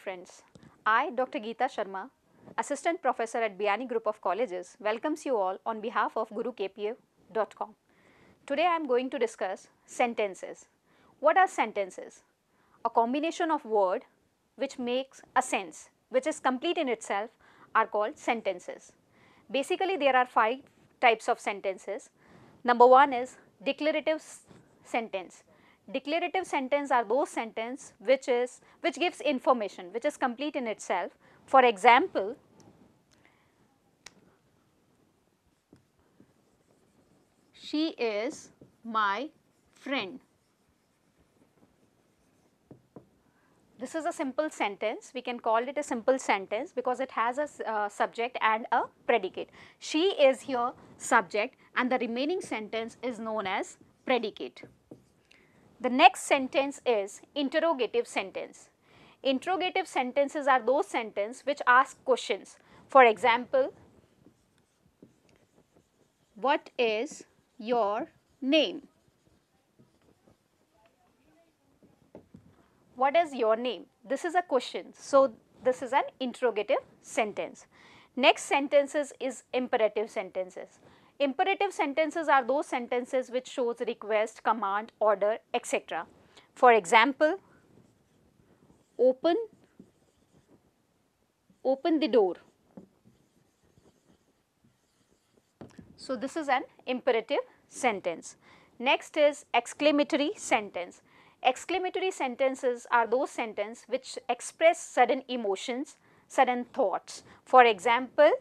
friends. I, Dr. Geeta Sharma, Assistant Professor at Biani Group of Colleges, welcomes you all on behalf of GuruKPA.com. Today I am going to discuss sentences. What are sentences? A combination of words which makes a sense, which is complete in itself, are called sentences. Basically, there are 5 types of sentences. Number 1 is declarative sentence. Declarative sentence are those sentences which gives information, which is complete in itself. For example, she is my friend. This is a simple sentence. We can call it a simple sentence because it has a subject and a predicate. She is here subject and the remaining sentence is known as predicate. The next sentence is interrogative sentence. Interrogative sentences are those sentences which ask questions. For example, what is your name? What is your name? This is a question. So, this is an interrogative sentence. Next sentences is imperative sentences. Imperative sentences are those sentences which shows request, command, order, etc. For example, open the door. So, this is an imperative sentence. Next is exclamatory sentence. Exclamatory sentences are those sentences which express sudden emotions, sudden thoughts. For example,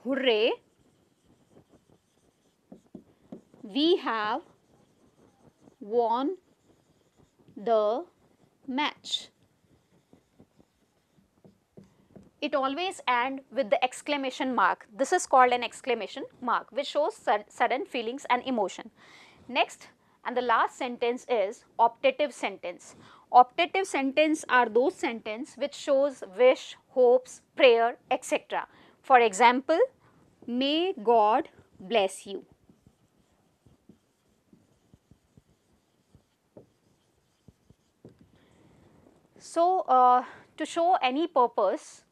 hooray, we have won the match. It always ends with the exclamation mark. This is called an exclamation mark which shows sudden feelings and emotion. Next and the last sentence is optative sentence. Optative sentence are those sentences which shows wish, hopes, prayer, etc. For example, may God bless you. So, to show any purpose,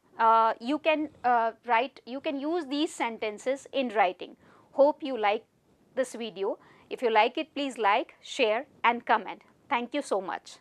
you can use these sentences in writing. Hope you like this video. If you like it, please like, share and comment. Thank you so much.